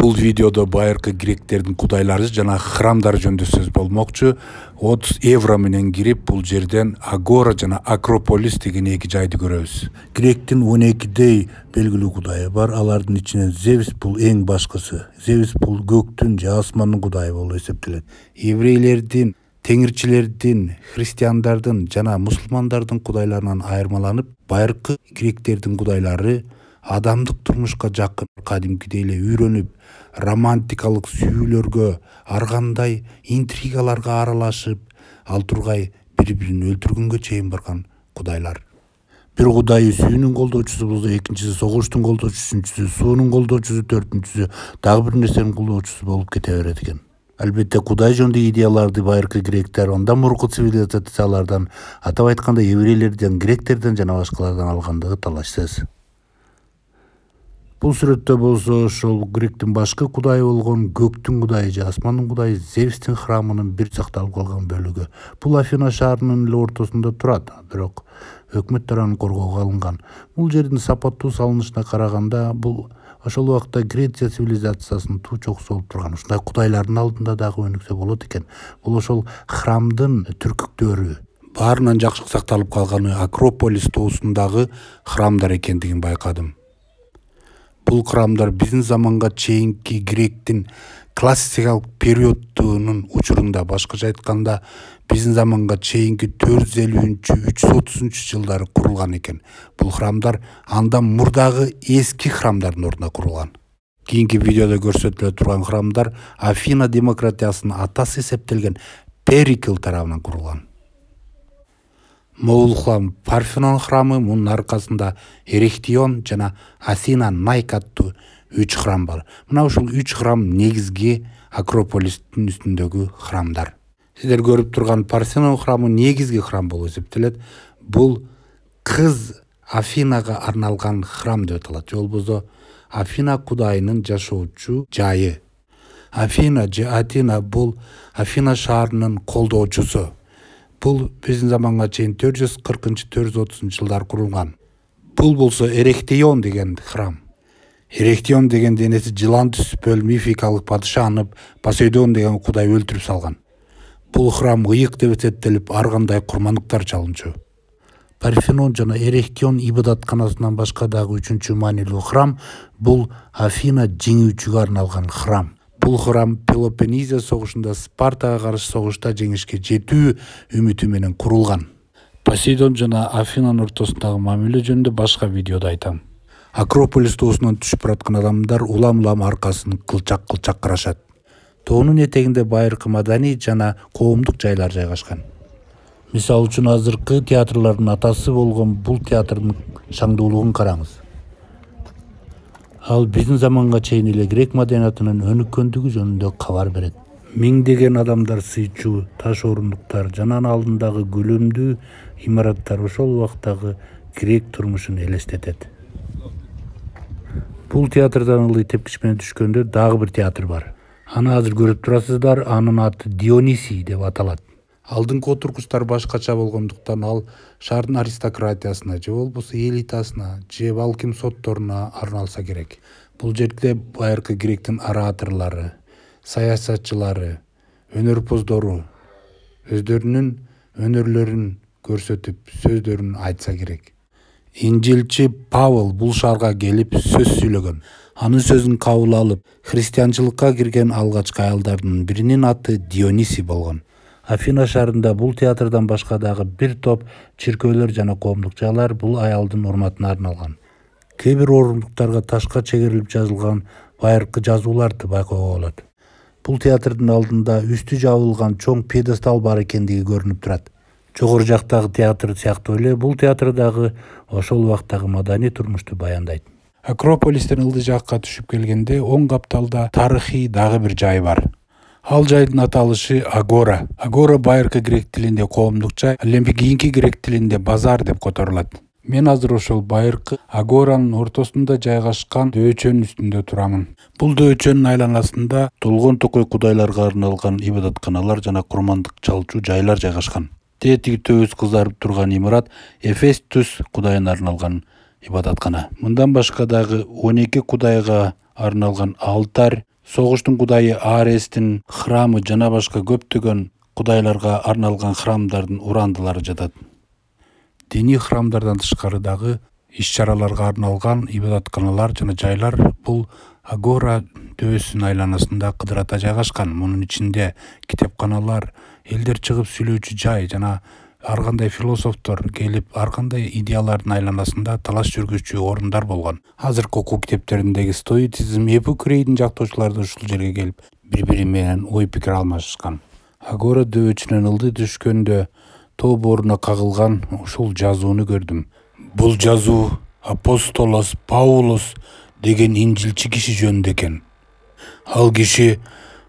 Бул видеодо байыркы гректердин кудайлары жана храмдары жөнүндө сөз болмокчу. 30 евро менен кирип бул жерден Агора жана Акрополис деген эки жайды көрөбүз. Гректин 12дей белгилүү кудайы бар. Алардын ичинен Зевс бул эң башкысы. Зевс бул көктүн же асмандын кудайы болуп эсептелет. Еврейлердин, теңирчилердин, христиандардын жана мусулмандардын кудайларынан айырмаланып, байыркы гректердин кудайлары адамдык турмушка жакын, кадимкидей эле үйрөнүп, романтикалык сүйүүлөргө, ар кандай интригаларга аралашып, ал тургай бири-бирин өлтүргөнгө чейин барган кудайлар. Бир кудайы сүйүүнүн колдоочусу болсо, экинчиси согуштун колдоочусу, үчүнчүсү суунун колдоочусу, төртүнчүсү дагы бир нерсенин колдоочусу болуп кете берет экен. Албетте кудай жөнүндө идеяларды байыркы гректер андан мурунку цивилизациялардан, атап айтканда еврейлерден, гректерден жана башкалардан алгандыгы талашсыз. Бул сүрөттө болсо ошол гректин башкы кудайы болгон көктүн кудайы же асмандын кудайы Зевстин храмынын бир сакталып калган бөлүгү. Бул Афина шаарынын эле ортосунда турат, бирок өкмөттөр аны коргоого алынган. Бул жердин сапаттуу салынышына караганда бул ошол убакта Греция цивилизациясынын туу чокусу болуп турган. Ушундай кудайлардын алдында дагы өнүксө болот экен. Бул ошол храмдын түркүктөрү. Баарынан жакшы сакталып калганы Акрополис тоосундагы храмдар экендигин байкадым. Бул храмдар биздин заманга чейинки гректин классикалык периодунун учурунда, башкача айтканда, биздин заманга чейинки 450-330 жылдары курулган экен. Бул храмдар андан мурдагы эски храмдардын ордуна курулган. Кийинки видеодо көрсөтүлө турган храмдар Афина демократиясынын атасы эсептелген Перикл тарабынан курулган. Моул храм Парфенон храмы, мунун аркасында Эрехтион жана Асина Найк аттуу 3 храм бар. Мына ушул 3 храм негизги Акрополистин үстүндөгү храмдар. Сиздер көрүп турган Парфенон храмы негизги храм болуп эсептелет. Бул кыз Афинага арналган храм деп аталат. Же болбосо Афина кудайынын жашоочу жайы. Афина же Атина бул Афина шаарынын колдоочусу. Бул биздин заманга чейин 440-430 жылдар курулган. Бул болсо Эрехтион деген храм. Эрехтион деген денеси жылан түспөл мификалык падыша анып Посейдон деген кудай өлтүрүп салган. Бул храм ыйык деп эсептелип, ар кандай курмандыктар чалынчу. Парфенон жана Эрехтион ибадатканасынан башка дагы 3-чү маанилүү храм бул Афина жеңүүчүгө арналган храм. Бул храм Пелопоннезия согушунда Спартага каршы согушта жеңишке жетүү үмүтү менен курулган. Посейдон жана Афинанын ортосундагы мамиле жөнүндө башка видеодо айтам. Акрополис тоосунан түшүп бараткан адамдар улам-улам аркасын кылчак-кылчак карашат. Тоонун этегинде байыркы маданий жана коомдук жайлар жайгашкан. Мисалы үчүн азыркы театрлардын атасы болгон бул театрдын шаңдуулугун караңыз. Ал биздин заманга чейин эле грек маданиятынын өнүккөндүгү жөнүндө кабар берет. Миңдеген адамдар сыйчуу таш орундуктар жана анын алдындагы көлөмдүү имараттар ошол убактагы грек турмушун элестетет. Бул театрдан ылдый тепкич менен түшкөндө дагы бир театр бар. Аны азыр көрүп турасыздар, анын аты Дионисий деп аталат. Алдыңкы отургучтар башкача болгондуктан ал шаардын аристократиясына же болбосо элитасына же балким сотторуна арналса керек. Бул жерде байыркы гректин ораторлору, саясатчылары, өнөрпоздору өздөрүнүн өнөрлөрүн көрсөтүп, сөздөрүн айтса керек. Инжилчи Павел бул шаарга келип сөз сүйлөгөн. Анын сөзүн кабыл алып, христианчылыкка кирген алгачкы аялдардын биринин аты Дионисий болгон. Афина шаарында бул театрдан башка дагы бир топ чиркөөлөр жана коомдук жайлар бул аялдын урматына арналган. Кээ бир орундуктарга ташка чегерилип жазылган байыркы жазууларды байкоого болот. Бул театрдын алдында үстү жабылган чоң пьедестал бар экендиги көрүнүп турат. Жогору жактагы театр сыяктуу эле бул театр дагы ошол убактагы маданий турмушту баяндайт. Акрополистен ылдый жакка түшүп келгенде оң капталда тарыхый дагы бир жай бар. Ал жайдын аталышы Агора. Агора байыркы грек тилинде коомдук жай, ал эми кийинки грек тилинде базар деп которулат. Мен азыр ошол байыркы Агоранын ортосунда жайгашкан дөчөнүн үстүндө турамын. Бул дөчөнүн айланасында толгон токой кудайларга арналган ибадатканалар жана курмандык чалчу жайлар жайгашкан. Тетиги төбөсү кызарып турган имарат Эфестус кудайына арналган ибадаткана. Мындан башка дагы 12 кудайга арналган алтарь Согуштун кудайы Арестин храмы жана башка көптөгөн кудайларга арналган храмдардын урандылары жатат. Диний храмдардан тышкары дагы иш-чараларга арналган ибадатканалар жана жайлар бул Агора дөбөсүнүн айланасында кыдырата жайгашкан. Мунун ичинде китепканалар, элдер чыгып сүйлөөчү жай жана ар кандай философтор келип ар кандай идеялардын айланасында талаш жүргүзчү орундар болгон. Азыркы окуу китептериндеги стоицизм, Эпикурейдин жактоочулары да ушул жерге келип бири-бири менен ой пикир алмашышкан. Агора дөбөчүнөн ылдый түшкөндө тоо бооруна кагылган ушул жазууну көрдүм. Бул жазуу Апостолос Паулос деген инжилчи киши жөнүндө экен. Ал киши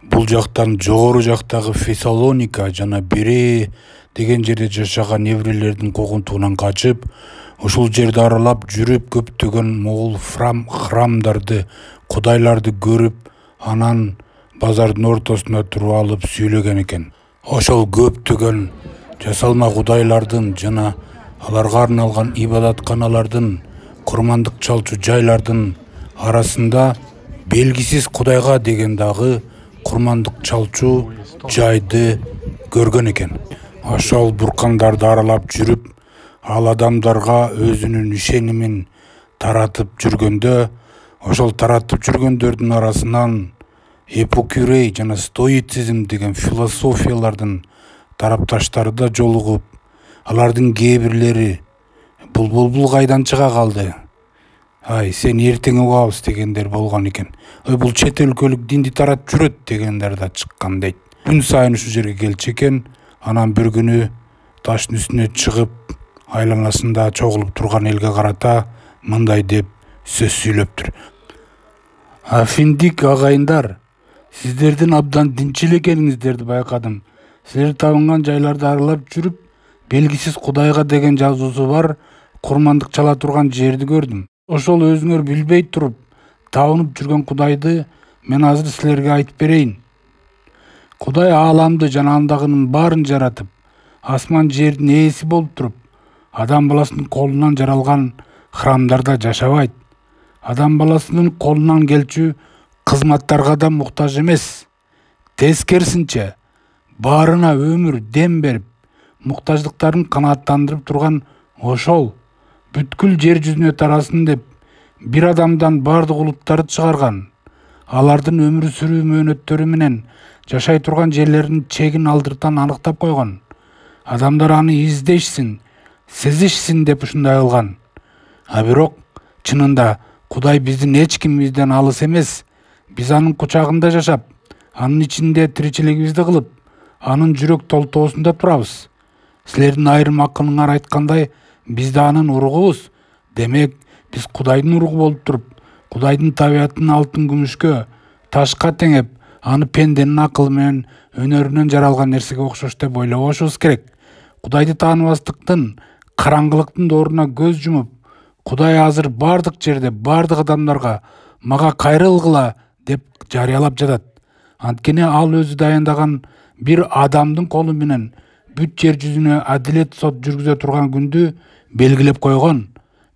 бул жактан жогору жактагы Фессалоника жана Берее деген жерде жашаган еврейлердин куугунтугунан качып, ушул жерди аралап жүрүп көптөгөн могул храмдарды, кудайларды көрүп, анан базардын ортосунда туруп алып сүйлөгөн экен. Ошол көптөгөн жасалма кудайлардын жана аларга арналган ибадатканалардын, курмандык чалчу жайлардын арасында белгисиз кудайга деген дагы курмандык чалчу жайды көргөн экен. Ошол буркандарды аралап жүрүп, ал адамдарга өзүнүн ишенимин таратып жүргөндө, ошол таратып жүргөндөрдүн арасынан Эпикурей жана стоицизм деген философиялардын тарапташтары да жолугуп, алардын кээ бирлери бул кайдан чыга калды? Ай, сен эртең угабыз дегендер болгон экен. Бул чет өлкөлүк динди таратып жүрөт дегендер да чыккан дейт. Күн сайын ушул жерге келчү экен. Анан бир күнү таштын үстүнө чыгып, айланасында чогулуп турган элге карата мындай деп сөз сүйлөптүр. Афиндик агайындар, сиздердин абдан динчил экениңиздерди байкадым. Силер табынган жайларды аралап жүрүп, белгисиз кудайга деген жазуусу бар курмандык чала турган жерди көрдүм. Ошол өзүңөр билбей туруп, табынып жүргөн кудайды мен азыр силерге айтып берейин. Кудай ааламды жана андагынын баарын жаратып, асман жердин ээси болуп туруп, адам баласынын колунан жаралган храмдарда жашабайт. Адам баласынын колунан келчү кызматтарга да муктаж эмес. Тескерисинче, баарына өмүр, дем берип, муктаждыктарын канааттандырып турган ошол бүткүл жер жүзүнө тарасын деп бир адамдан бардык улуттарды чыгарган. Алардын өмүр сүрүү мөөнөттөрү менен жашай турган жерлеринин чегин алдыртан аныктап койгон. Адамдар аны издешсин, сезишсин деп ушундай кылган. А бирок чынында Кудай биздин эч кимибизден алыс эмес. Биз анын кучагында жашап, анын ичинде тиричилигибизди кылып, анын жүрөк толтоосунда турабыз. Силердин айрым акылыңар айткандай, биз да анын уругубуз. Демек, биз Кудайдын уругу болуп туруп, Кудайдын табиятын алтын күмүшкө, ташка теңеп, аны пенденин акылы менен өнөрүнөн жаралган нерсеге окшош деп ойлобошубуз керек. Кудайды тааныбастыктын, караңгылыктын дооруна көз жумуп, Кудай азыр бардык жерде, бардык адамдарга мага кайрылгыла деп жарыялап жатат. Анткени ал өзү дайындаган бир адамдын колу менен бүт жер жүзүнө адилет сот жүргүзө турган күндү белгилеп койгон.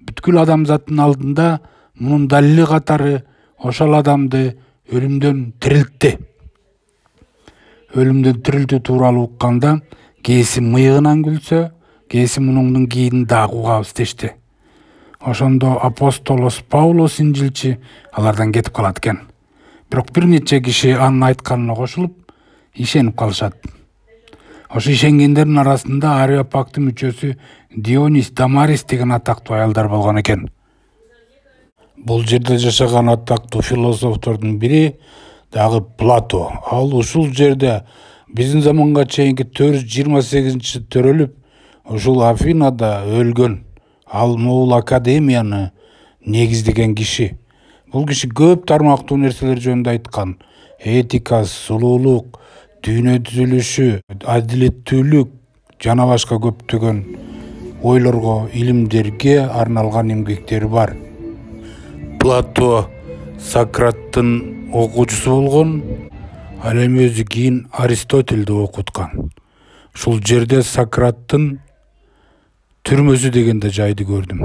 Бүткүл адамзаттын алдында мунун далили катары ошол адамды өлүмдөн тирилтти. Өлүмдөн тирилтүү тууралуу укканда кээси мыйыгынан күлсө, кээси мунуңдун кийин дагы угабыз дешти. Ошондо Апостолос Паулос инжилчи алардан кетип калат экен. Бирок бир нече киши анын айтканына кошулуп, ишенип калышат. Ошо ишенгендердин арасында Ареопагтын мүчөсү Дионис Дамарис деген атактуу аялдар болгон экен. Бул жерде жашаган атактуу философтордун бири дагы Плато. Ал ушул жерде биздин заманга чейинки 428 төрөлүп, ушул Афинада өлгөн. Ал могул академияны негиздеген киши. Бул киши көп тармактуу нерселер жөнүндө айткан. Этика, сулуулук, дүйнө түзүлүшү, адилеттүүлүк жана башка көптөгөн ойлорго, илимдерге арналган эмгектери бар. Плато Сократтын окуучусу болгон, ал эми өзү кийин Аристотельди окуткан. Ушул жерде Сократтын түрмөсү дегенде жайды көрдүм.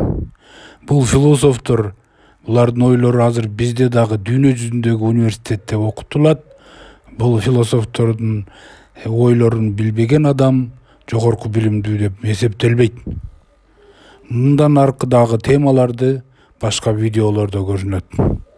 Бул философтор Булардын ойлору азыр бизде дагы дүйнө жүзүндөгү университетте окутулат. Бул философтордун ойлорун билбеген адам жогорку билимдүү деп эсептелбейт. Мындан аркыдагы темаларды башка видеолордо көрүнөт.